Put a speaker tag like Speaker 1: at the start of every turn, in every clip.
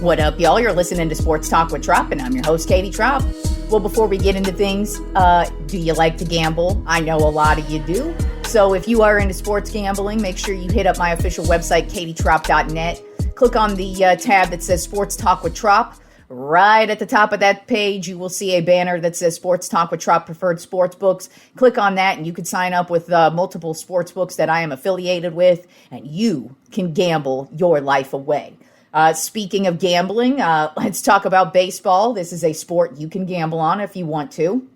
Speaker 1: What up, y'all? You're listening to Sports Talk with Tropp, and I'm your host, Katie Tropp. Well, before we get into things, do you like to gamble? I know a lot of you do. So if you are into sports gambling, make sure you hit up my official website, katietropp.net. Click on the tab that says Sports Talk with Tropp. Right at the top of that page, you will see a banner that says Sports Talk with Tropp Preferred Sportsbooks. Click on that, and you can sign up with multiple sportsbooks that I am affiliated with, and you can gamble your life away. Speaking of gambling, let's talk about baseball. This is a sport you can gamble on if you want to.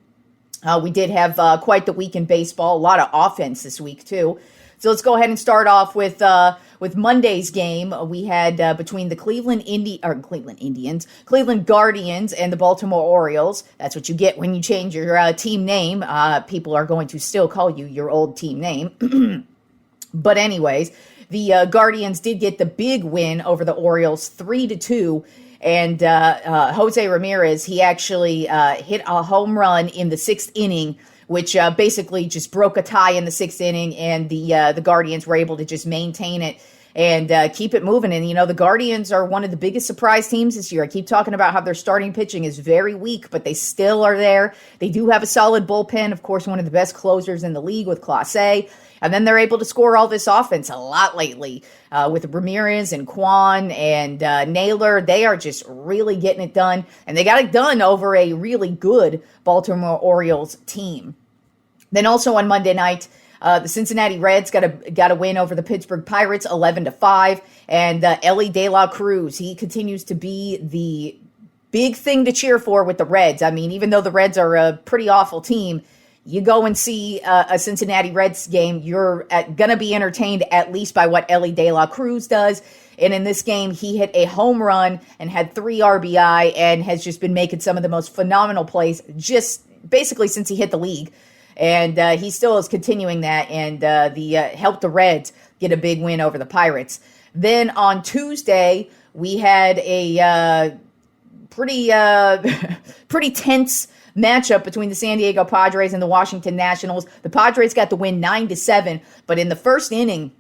Speaker 1: We did have quite the week in baseball, a lot of offense this week too. So let's go ahead and start off with Monday's game. We had between the Cleveland Guardians and the Baltimore Orioles. That's what you get when you change your team name. People are going to still call you your old team name. But anyways, the Guardians did get the big win over the Orioles 3-2. And Jose Ramirez, he actually hit a home run in the sixth inning, which basically just broke a tie in the sixth inning, and the Guardians were able to just maintain it and keep it moving. And, you know, the Guardians are one of the biggest surprise teams this year. I keep talking about how their starting pitching is very weak, but they still are there. They do have a solid bullpen, of course, one of the best closers in the league with Clase. And then they're able to score all this offense a lot lately with Ramirez and Kwan and Naylor. They are just really getting it done. And they got it done over a really good Baltimore Orioles team. Then also on Monday night, the Cincinnati Reds got a win over the Pittsburgh Pirates 11-5. And Elly De La Cruz, he continues to be the big thing to cheer for with the Reds. I mean, even though the Reds are a pretty awful team, you go and see a Cincinnati Reds game, you're going to be entertained at least by what Elly De La Cruz does. And in this game, he hit a home run and had 3 RBI and has just been making some of the most phenomenal plays just basically since he hit the league. And he still is continuing that and helped the Reds get a big win over the Pirates. Then on Tuesday, we had a pretty tense matchup between the San Diego Padres and the Washington Nationals. The Padres got the win 9-7, but in the first inning,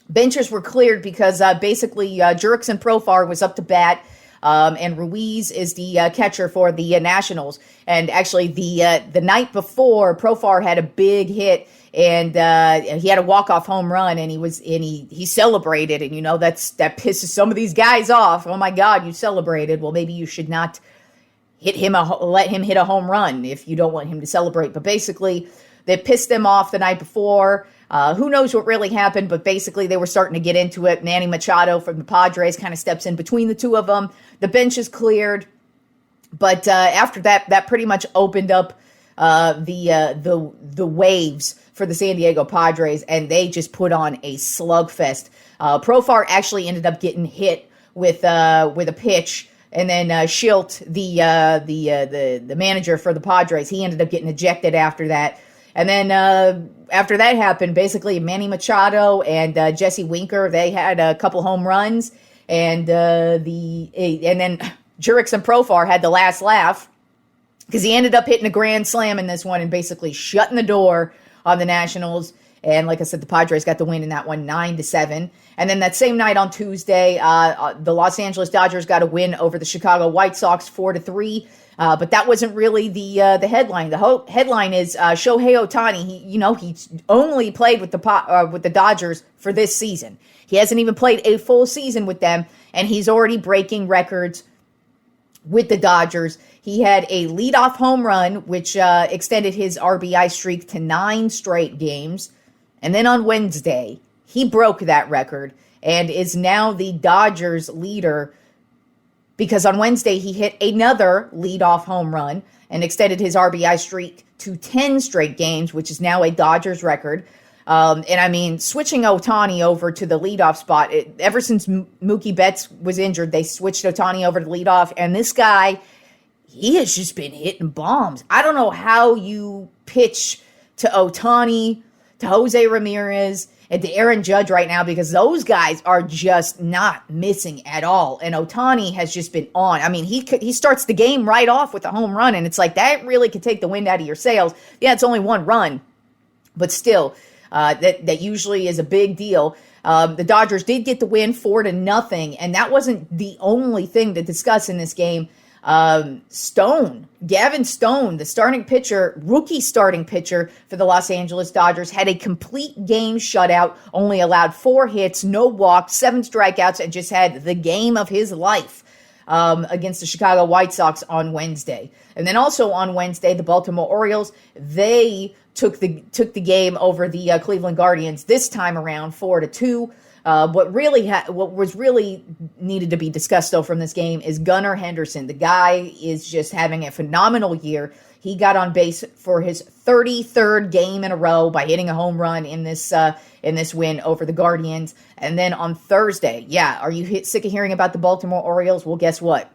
Speaker 1: benches were cleared because basically Jurickson Profar was up to bat, and Ruiz is the catcher for the Nationals. And actually, the night before, Profar had a big hit, and he had a walk-off home run, and he celebrated, and you know that pisses some of these guys off. Oh my God, you celebrated. Well, maybe you should not let him hit a home run if you don't want him to celebrate. But basically, they pissed them off the night before. Who knows what really happened, but basically they were starting to get into it. Manny Machado from the Padres kind of steps in between the two of them. The bench is cleared. But after that pretty much opened up the waves for the San Diego Padres, and they just put on a slugfest. Profar actually ended up getting hit with a pitch. And then Schilt, the manager for the Padres, he ended up getting ejected after that. And then after that happened, basically Manny Machado and Jesse Winker, they had a couple home runs, and then Jurickson Profar had the last laugh because he ended up hitting a grand slam in this one and basically shutting the door on the Nationals. And like I said, the Padres got the win in that one, 9-7. And then that same night on Tuesday, the Los Angeles Dodgers got a win over the Chicago White Sox 4-3. But that wasn't really the headline. The headline is Shohei Ohtani. He's only played with the Dodgers for this season. He hasn't even played a full season with them, and he's already breaking records with the Dodgers. He had a leadoff home run, which extended his RBI streak to 9 straight games. And then on Wednesday, he broke that record and is now the Dodgers leader because on Wednesday he hit another leadoff home run and extended his RBI streak to 10 straight games, which is now a Dodgers record. And I mean, switching Ohtani over to the leadoff spot, ever since Mookie Betts was injured, they switched Ohtani over to leadoff, and this guy, he has just been hitting bombs. I don't know how you pitch to Ohtani, to Jose Ramirez, and to Aaron Judge right now, because those guys are just not missing at all. And Ohtani has just been on. I mean, he starts the game right off with a home run, and it's like that really could take the wind out of your sails. Yeah, it's only one run, but still, That usually is a big deal. The Dodgers did get the win 4-0, and that wasn't the only thing to discuss in this game. Gavin Stone, the starting pitcher, rookie starting pitcher for the Los Angeles Dodgers, had a complete game shutout, only allowed 4 hits, no walks, 7 strikeouts, and just had the game of his life against the Chicago White Sox on Wednesday. And then also on Wednesday, the Baltimore Orioles, they took the game over the Cleveland Guardians, this time around 4-2. What was really needed to be discussed, though, from this game is Gunnar Henderson. The guy is just having a phenomenal year. He got on base for his 33rd game in a row by hitting a home run in this win over the Guardians. And then on Thursday, are you sick of hearing about the Baltimore Orioles? Well, guess what?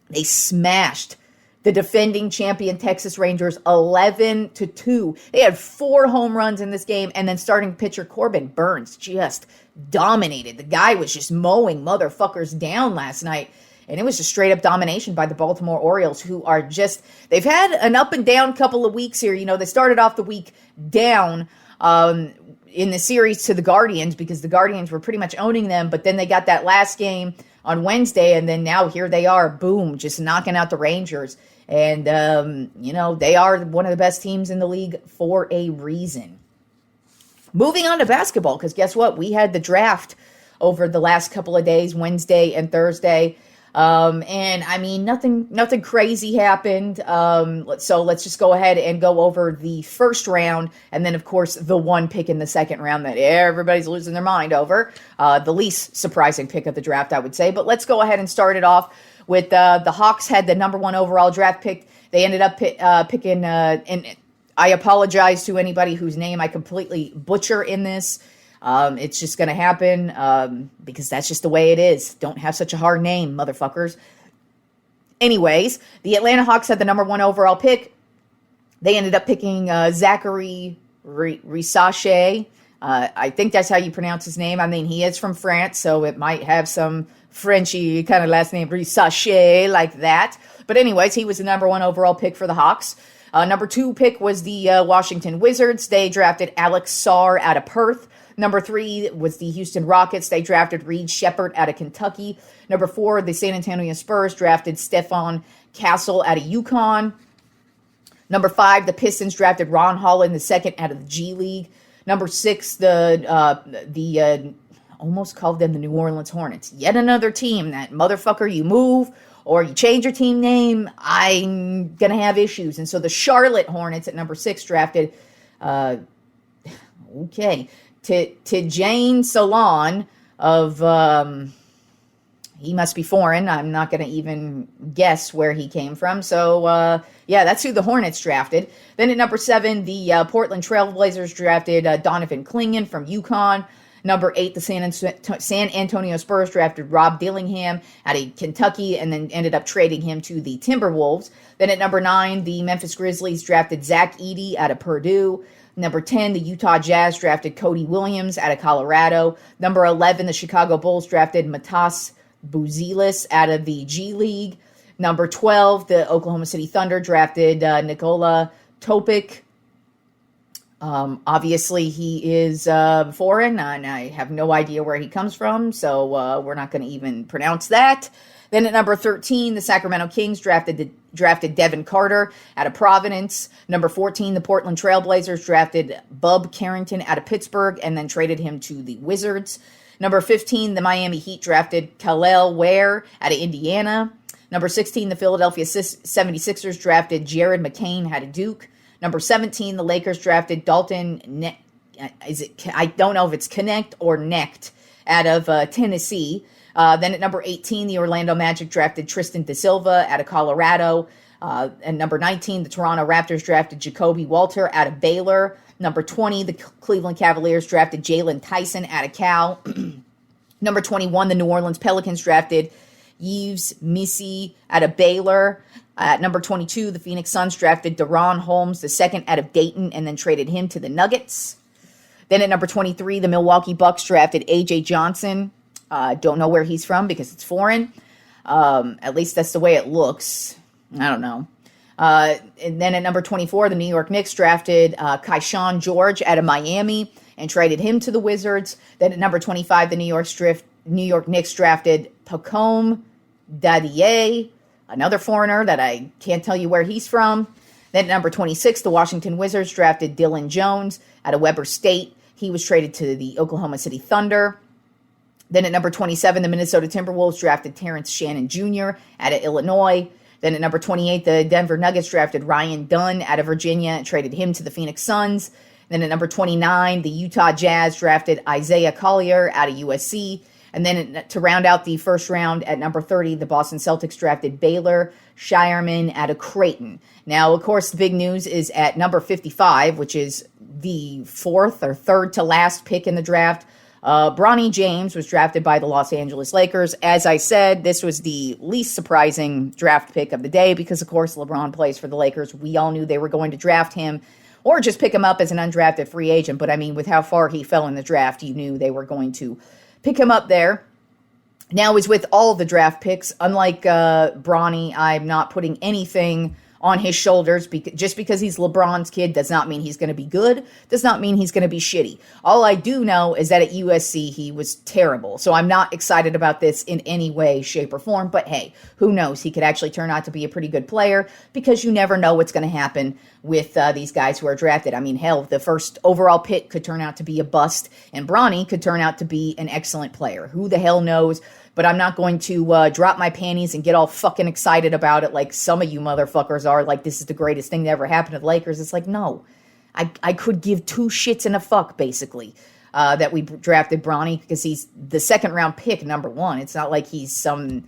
Speaker 1: They smashed the defending champion Texas Rangers 11-2. They had 4 home runs in this game, and then starting pitcher Corbin Burns just dominated. The guy was just mowing motherfuckers down last night, and it was just straight up domination by the Baltimore Orioles, who are just, they've had an up and down couple of weeks here. You know, they started off the week down in the series to the Guardians because the Guardians were pretty much owning them, but then they got that last game on Wednesday, and then now here they are, boom, just knocking out the Rangers. And, they are one of the best teams in the league for a reason. Moving on to basketball, because guess what? We had the draft over the last couple of days, Wednesday and Thursday. And I mean, nothing crazy happened. So let's just go ahead and go over the first round. And then, of course, the one pick in the second round that everybody's losing their mind over. The least surprising pick of the draft, I would say. But let's go ahead and start it off with the Hawks had the number 1 overall draft pick. They ended up picking, and I apologize to anybody whose name I completely butcher in this. It's just going to happen because that's just the way it is. Don't have such a hard name, motherfuckers. Anyways, the Atlanta Hawks had the number 1 overall pick. They ended up picking Zachary Risache. I think that's how you pronounce his name. I mean, he is from France, so it might have some Frenchy kind of last name, Risache, like that. But anyways, he was the number 1 overall pick for the Hawks. Number 2 pick was the Washington Wizards. They drafted Alex Sarr out of Perth. Number 3 was the Houston Rockets. They drafted Reed Sheppard out of Kentucky. Number 4, the San Antonio Spurs drafted Stefan Castle out of UConn. Number 5, the Pistons drafted Ron Holland II out of the G League. Number 6, the almost called them the New Orleans Hornets. Yet another team that, motherfucker, you move or you change your team name, I'm going to have issues. And so the Charlotte Hornets at number 6 drafted, Tijane Salon of, he must be foreign. I'm not going to even guess where he came from. So, that's who the Hornets drafted. Then at number 7, the Portland Trailblazers drafted Donovan Clingan from UConn. Number 8, the San Antonio Spurs drafted Rob Dillingham out of Kentucky and then ended up trading him to the Timberwolves. Then at number 9, the Memphis Grizzlies drafted Zach Edey out of Purdue. Number 10, the Utah Jazz drafted Cody Williams out of Colorado. Number 11, the Chicago Bulls drafted Matas Buzelis out of the G League. Number 12, the Oklahoma City Thunder drafted Nikola Topic. Obviously, he is foreign, and I have no idea where he comes from, so we're not going to even pronounce that. Then at number 13, the Sacramento Kings drafted Devin Carter out of Providence. Number 14, the Portland Trailblazers drafted Bub Carrington out of Pittsburgh and then traded him to the Wizards. Number 15, the Miami Heat drafted Khalil Ware out of Indiana. Number 16, the Philadelphia 76ers drafted Jared McCain out of Duke. Number 17, the Lakers drafted Dalton, I don't know if it's Connect or Necht, out of Tennessee. Then at number 18, the Orlando Magic drafted Tristan da Silva out of Colorado. And number 19, the Toronto Raptors drafted Jacoby Walter out of Baylor. Number 20, the Cleveland Cavaliers drafted Jalen Tyson out of Cal. Number 21, the New Orleans Pelicans drafted Yves Missy out of Baylor. At number 22, the Phoenix Suns drafted Deron Holmes II out of Dayton and then traded him to the Nuggets. Then at number 23, the Milwaukee Bucks drafted A.J. Johnson. Don't know where he's from because it's foreign. At least that's the way it looks. I don't know. And then at number 24, the New York Knicks drafted Keyshawn George out of Miami. and traded him to the Wizards. Then at number 25, the New York Knicks drafted Pacome Dadier, another foreigner that I can't tell you where he's from. Then at number 26, the Washington Wizards drafted Dylan Jones out of Weber State. He was traded to the Oklahoma City Thunder. Then at number 27, the Minnesota Timberwolves drafted Terrence Shannon Jr. out of Illinois. Then at number 28, the Denver Nuggets drafted Ryan Dunn out of Virginia and traded him to the Phoenix Suns. Then at number 29, the Utah Jazz drafted Isaiah Collier out of USC. And then to round out the first round, at number 30, the Boston Celtics drafted Baylor Shireman out of Creighton. Now, of course, the big news is at number 55, which is the fourth or third to last pick in the draft. Bronny James was drafted by the Los Angeles Lakers. As I said, this was the least surprising draft pick of the day because, of course, LeBron plays for the Lakers. We all knew they were going to draft him or just pick him up as an undrafted free agent. But, I mean, with how far he fell in the draft, you knew they were going to pick him up there. Now, as with all of the draft picks, unlike Bronny, I'm not putting anything on his shoulders. Just because he's LeBron's kid does not mean he's going to be good, does not mean he's going to be shitty. All I do know is that at USC, he was terrible. So I'm not excited about this in any way, shape, or form. But hey, who knows? He could actually turn out to be a pretty good player because you never know what's going to happen with these guys who are drafted. I mean, hell, the first overall pick could turn out to be a bust, and Bronny could turn out to be an excellent player. Who the hell knows? But I'm not going to drop my panties and get all fucking excited about it like some of you motherfuckers are, like this is the greatest thing that ever happened to the Lakers. It's like, no. I could give two shits and a fuck, basically, that we drafted Bronny because he's the second-round pick, number one. It's not like he's some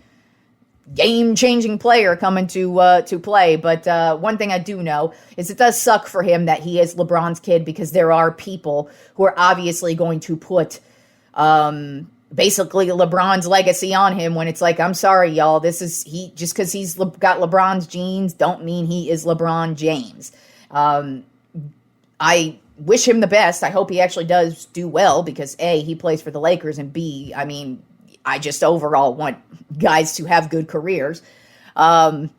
Speaker 1: game-changing player coming to play. But one thing I do know is it does suck for him that he is LeBron's kid because there are people who are obviously going to put basically LeBron's legacy on him when it's like, I'm sorry, y'all, just because he's got LeBron's genes don't mean he is LeBron James. I wish him the best. I hope he actually does do well because A, he plays for the Lakers, and B, I mean, I just overall want guys to have good careers. And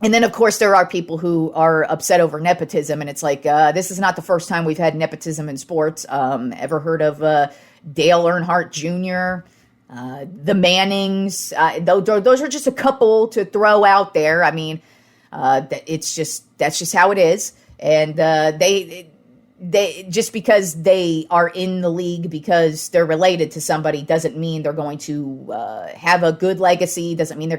Speaker 1: then, of course, there are people who are upset over nepotism, and it's like, this is not the first time we've had nepotism in sports. Ever heard of Dale Earnhardt Jr., the Mannings? Those are just a couple to throw out there. I mean, that's just how it is. And they just because they are in the league because they're related to somebody doesn't mean they're going to have a good legacy. Doesn't mean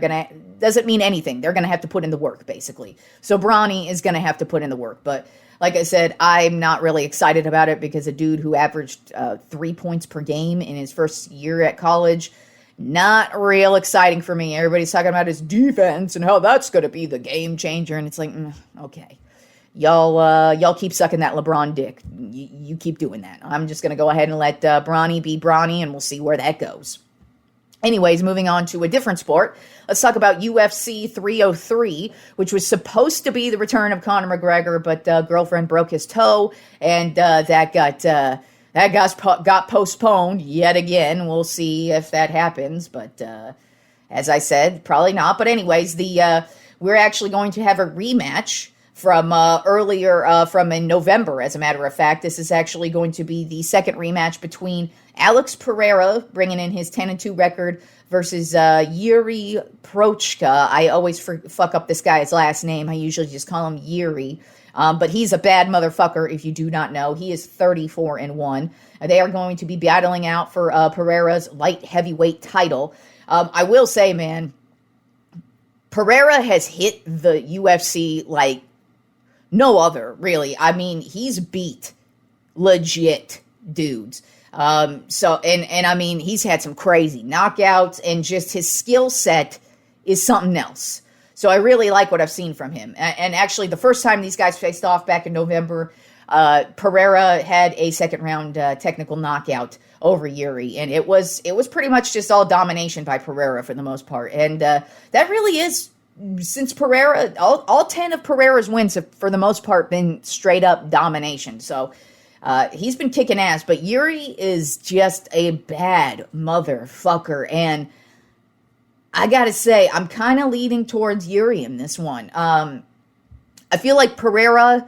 Speaker 1: anything. They're going to have to put in the work, basically. So Bronny is going to have to put in the work. But like I said, I'm not really excited about it because a dude who averaged 3 points per game in his first year at college, not real exciting for me. Everybody's talking about his defense and how that's going to be the game changer. And it's like, okay. Y'all keep sucking that LeBron dick. You keep doing that. I'm just going to go ahead and let Bronny be Bronny, and we'll see where that goes. Anyways, moving on to a different sport. Let's talk about UFC 303, which was supposed to be the return of Conor McGregor, but girlfriend broke his toe, and that got postponed yet again. We'll see if that happens, but as I said, probably not. But anyways, we're actually going to have a rematch from from in November, as a matter of fact. This is actually going to be the second rematch between Alex Pereira, bringing in his 10-2 record, versus Yuri Prochka. I always fuck up this guy's last name. I usually just call him Yuri. But he's a bad motherfucker, if you do not know. He is 34-1. They are going to be battling out for Pereira's light heavyweight title. I will say, man, Pereira has hit the UFC like no other, really. I mean, he's beat legit dudes. So I mean, he's had some crazy knockouts, and just his skill set is something else. So I really like what I've seen from him. And actually, the first time these guys faced off back in November, Pereira had a second round technical knockout over Yuri, and it was pretty much just all domination by Pereira for the most part. And that really is, since Pereira, all 10 of Pereira's wins have, for the most part, been straight up domination. So he's been kicking ass, but Yuri is just a bad motherfucker. And I gotta say, I'm kind of leaning towards Yuri in this one. I feel like Pereira,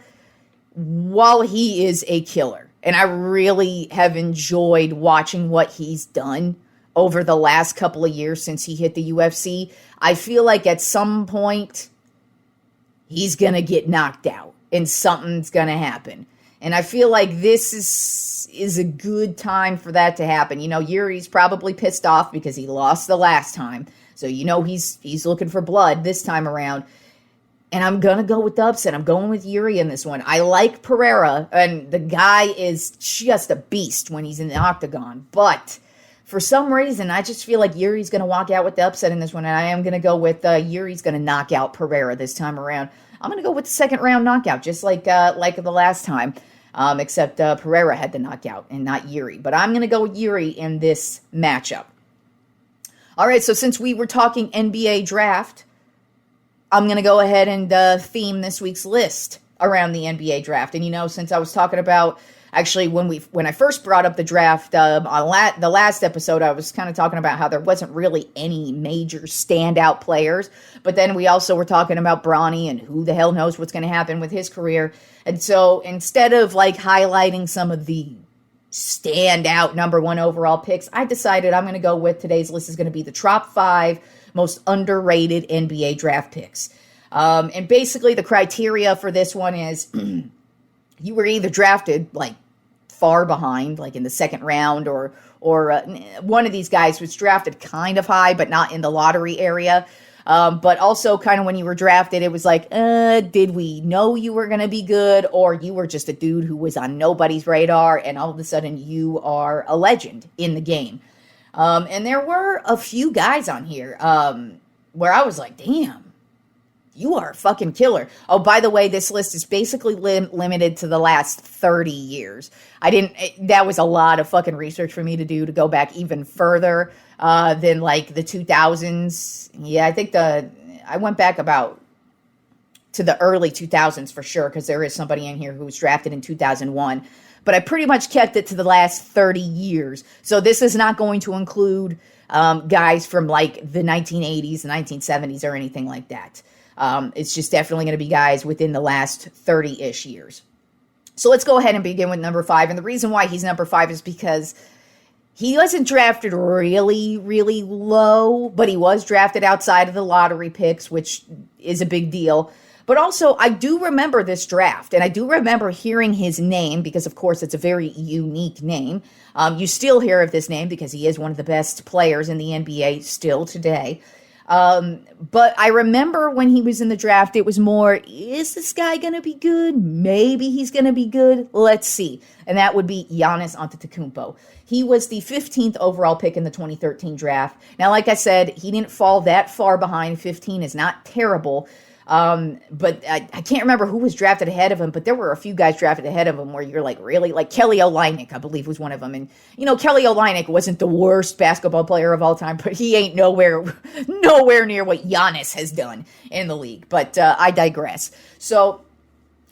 Speaker 1: while he is a killer, And I really have enjoyed watching what he's done over the last couple of years since he hit the UFC. I feel like at some point he's going to get knocked out and something's going to happen. And I feel like this is a good time for that to happen. You know, Yuri's probably pissed off because he lost the last time. So, you know, he's looking for blood this time around. And I'm going to go with the upset. I'm going with Yuri in this one. I like Pereira, and the guy is just a beast when he's in the octagon. But for some reason, I just feel like Yuri's going to walk out with the upset in this one, and I am going to go with Yuri's going to knock out Pereira this time around. I'm going to go with the second round knockout, just like the last time, except Pereira had the knockout and not Yuri. But I'm going to go with Yuri in this matchup. All right, so since we were talking NBA draft, I'm going to go ahead and theme this week's list around the NBA draft. And, you know, since I was talking about, actually, when I first brought up the draft on the last episode, I was kind of talking about how there wasn't really any major standout players. But then we also were talking about Bronny and who the hell knows what's going to happen with his career. And so instead of like highlighting some of the standout number one overall picks, I decided I'm going to go with today's list is going to be the top 5 most underrated NBA draft picks. And basically the criteria for this one is you were either drafted like far behind, like in the second round, or one of these guys was drafted kind of high, but not in the lottery area. But also kind of when you were drafted, it was like, did we know you were going to be good, or you were just a dude who was on nobody's radar and all of a sudden you are a legend in the game. And there were a few guys on here where I was like, damn, you are a fucking killer. Oh, by the way, this list is basically limited to the last 30 years. That was a lot of fucking research for me to do to go back even further than like the 2000s. Yeah, I think I went back about to the early 2000s for sure, because there is somebody in here who was drafted in 2001. But I pretty much kept it to the last 30 years. So this is not going to include guys from like the 1980s, 1970s, or anything like that. It's just definitely going to be guys within the last 30-ish years. So let's go ahead and begin with number 5. And the reason why he's number 5 is because he wasn't drafted really, really low, but he was drafted outside of the lottery picks, which is a big deal. But also, I do remember this draft, and I do remember hearing his name, because, of course, it's a very unique name. You still hear of this name because he is one of the best players in the NBA still today. But I remember when he was in the draft, it was more, is this guy going to be good? Maybe he's going to be good. Let's see. And that would be Giannis Antetokounmpo. He was the 15th overall pick in the 2013 draft. Now, like I said, he didn't fall that far behind. 15 is not terrible. But I can't remember who was drafted ahead of him, but there were a few guys drafted ahead of him where you're like, really? Like Kelly Olynyk, I believe, was one of them. And, you know, Kelly Olynyk wasn't the worst basketball player of all time, but he ain't nowhere near what Giannis has done in the league. But I digress. So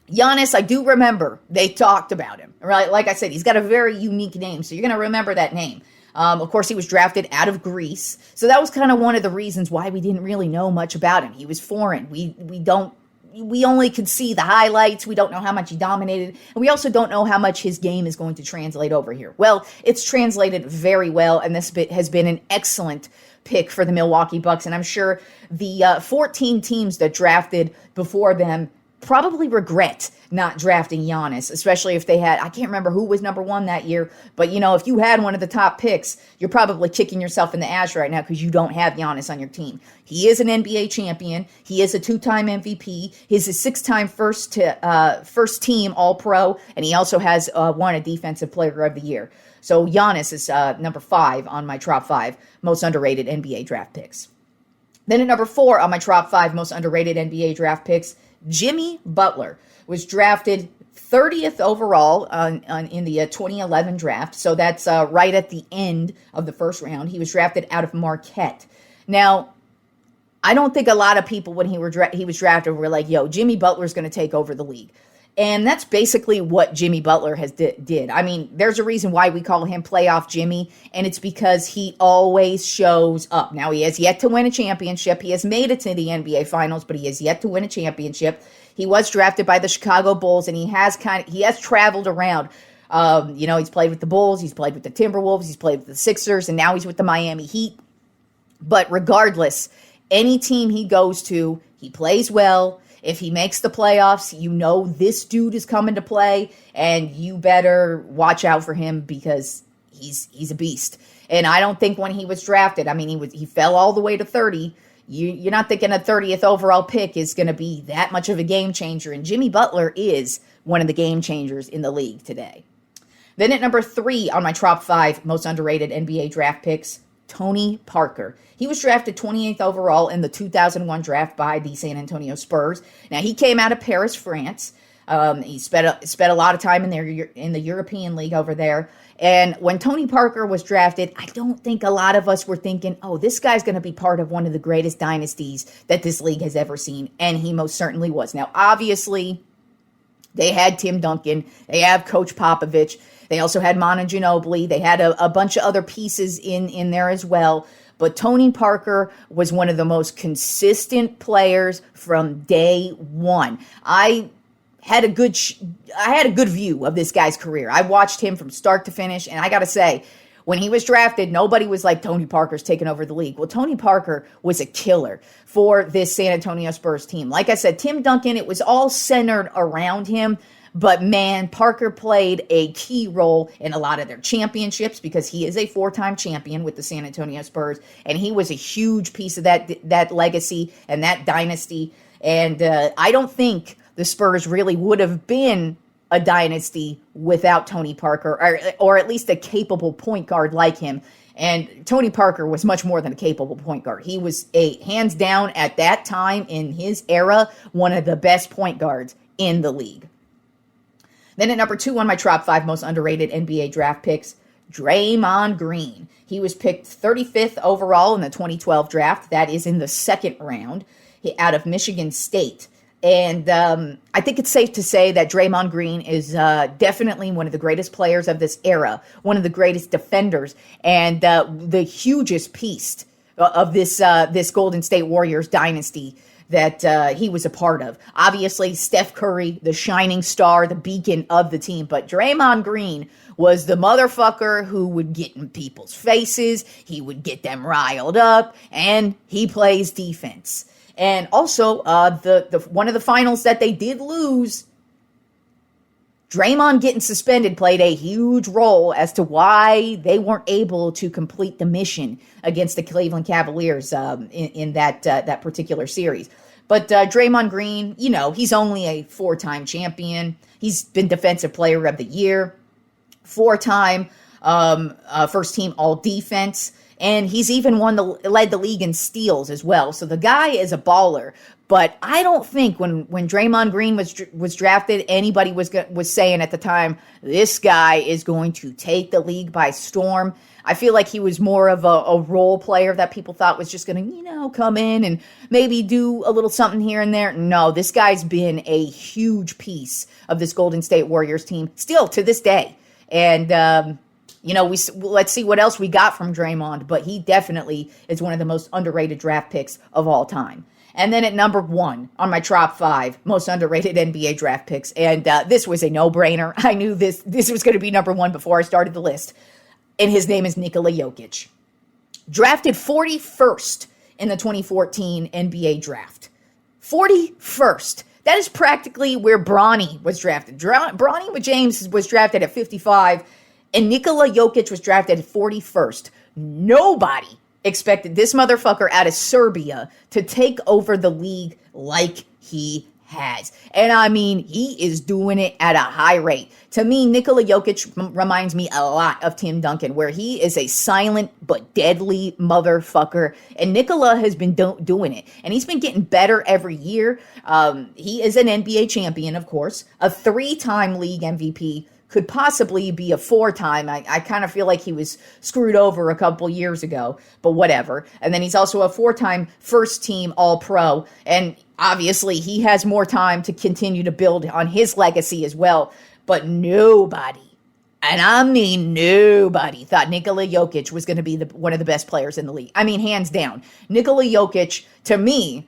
Speaker 1: Giannis, I do remember they talked about him, right? Like I said, he's got a very unique name, so you're going to remember that name. Of course, he was drafted out of Greece. So that was kind of one of the reasons why we didn't really know much about him. He was foreign. We only could see the highlights. We don't know how much he dominated. And we also don't know how much his game is going to translate over here. Well, it's translated very well, and this has been an excellent pick for the Milwaukee Bucks. And I'm sure the 14 teams that drafted before them probably regret not drafting Giannis, especially if they had, I can't remember who was number 1 that year, but you know, if you had one of the top picks, you're probably kicking yourself in the ass right now because you don't have Giannis on your team. He is an NBA champion. He is a 2-time MVP. He's a 6-time first team All-Pro, and he also has won a Defensive Player of the Year. So Giannis is number 5 on my top 5 most underrated NBA draft picks. Then at number 4 on my top 5 most underrated NBA draft picks, Jimmy Butler was drafted 30th overall in the 2011 draft. So that's right at the end of the first round. He was drafted out of Marquette. Now, I don't think a lot of people when he was drafted were like, yo, Jimmy Butler's going to take over the league. And that's basically what Jimmy Butler did. I mean, there's a reason why we call him Playoff Jimmy, and it's because he always shows up. Now, he has yet to win a championship. He has made it to the NBA Finals, but he has yet to win a championship. He was drafted by the Chicago Bulls, and he has traveled around He's played with the Bulls, he's played with the Timberwolves, he's played with the Sixers, and now he's with the Miami Heat. But regardless, any team he goes to, he plays well. If he makes the playoffs, you know this dude is coming to play, and you better watch out for him because he's a beast. And I don't think when he was drafted, I mean, he fell all the way to 30. You're not thinking a 30th overall pick is going to be that much of a game changer. And Jimmy Butler is one of the game changers in the league today. Then at number 3 on my top 5 most underrated NBA draft picks, Tony Parker. He was drafted 28th overall in the 2001 draft by the San Antonio Spurs. Now, he came out of Paris, France. He spent a lot of time in the European League over there. And when Tony Parker was drafted, I don't think a lot of us were thinking, oh, this guy's going to be part of one of the greatest dynasties that this league has ever seen. And he most certainly was. Now, obviously, they had Tim Duncan. They have Coach Popovich. They also had Manu Ginobili. They had a bunch of other pieces in there as well. But Tony Parker was one of the most consistent players from day one. I had a good view of this guy's career. I watched him from start to finish, and I got to say, when he was drafted, nobody was like, Tony Parker's taking over the league. Well, Tony Parker was a killer for this San Antonio Spurs team. Like I said, Tim Duncan, it was all centered around him. But man, Parker played a key role in a lot of their championships because he is a 4-time champion with the San Antonio Spurs. And he was a huge piece of that legacy and that dynasty. And I don't think the Spurs really would have been a dynasty without Tony Parker, or at least a capable point guard like him. And Tony Parker was much more than a capable point guard. He was hands down at that time in his era, one of the best point guards in the league. Then at number 2 on my top 5 most underrated NBA draft picks, Draymond Green. He was picked 35th overall in the 2012 draft. That is in the second round, out of Michigan State. And I think it's safe to say that Draymond Green is definitely one of the greatest players of this era, one of the greatest defenders, and the hugest piece of this Golden State Warriors dynasty that he was a part of. Obviously, Steph Curry, the shining star, the beacon of the team. But Draymond Green was the motherfucker who would get in people's faces. He would get them riled up, and he plays defense. And also, the one of the finals that they did lose, Draymond getting suspended played a huge role as to why they weren't able to complete the mission against the Cleveland Cavaliers in that particular series. But Draymond Green, he's only a 4-time champion. He's been Defensive Player of the Year, 4-time first team All Defense, and he's even led the league in steals as well. So the guy is a baller. But I don't think when Draymond Green was drafted, anybody was saying at the time, this guy is going to take the league by storm. I feel like he was more of a role player that people thought was just going to, come in and maybe do a little something here and there. No, this guy's been a huge piece of this Golden State Warriors team still to this day. And, let's see what else we got from Draymond, but he definitely is one of the most underrated draft picks of all time. And then at number 1 on my top 5 most underrated NBA draft picks, and this was a no-brainer. I knew this was going to be number 1 before I started the list, and his name is Nikola Jokic. Drafted 41st in the 2014 NBA draft. 41st. That is practically where Bronny was drafted. Bronny James was drafted at 55, and Nikola Jokic was drafted at 41st. Nobody expected this motherfucker out of Serbia to take over the league like he has. And I mean, he is doing it at a high rate. To me, Nikola Jokic reminds me a lot of Tim Duncan, where he is a silent but deadly motherfucker. And Nikola has been doing it. And he's been getting better every year. He is an NBA champion, of course, a 3-time league MVP, could possibly be a 4-time. I kind of feel like he was screwed over a couple years ago, but whatever. And then he's also a 4-time first team All-Pro. And obviously he has more time to continue to build on his legacy as well. But nobody, and I mean nobody, thought Nikola Jokic was going to be one of the best players in the league. I mean, hands down. Nikola Jokic, to me,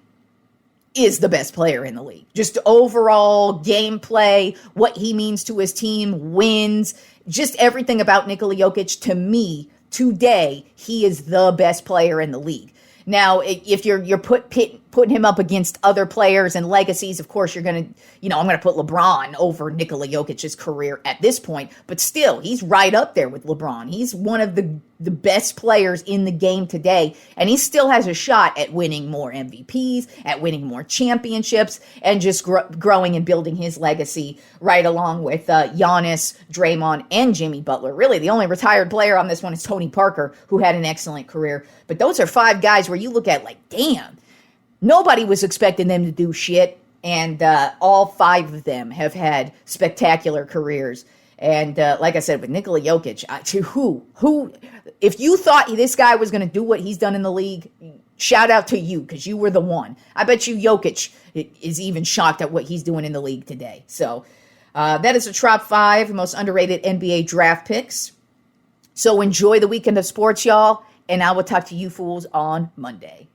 Speaker 1: is the best player in the league. Just overall gameplay, what he means to his team, wins, just everything about Nikola Jokic, to me, today, he is the best player in the league. Now, if you're putting him up against other players and legacies, of course, you're going to, I'm going to put LeBron over Nikola Jokic's career at this point. But still, he's right up there with LeBron. He's one of the best players in the game today. And he still has a shot at winning more MVPs, at winning more championships, and just growing and building his legacy right along with Giannis, Draymond, and Jimmy Butler. Really, the only retired player on this one is Tony Parker, who had an excellent career. But those are 5 guys where you look at like, damn, nobody was expecting them to do shit. And all 5 of them have had spectacular careers. And like I said, with Nikola Jokic, who, if you thought this guy was going to do what he's done in the league, shout out to you, because you were the one. I bet you Jokic is even shocked at what he's doing in the league today. So that is the Tropp 5 most underrated NBA draft picks. So enjoy the weekend of sports, y'all. And I will talk to you fools on Monday.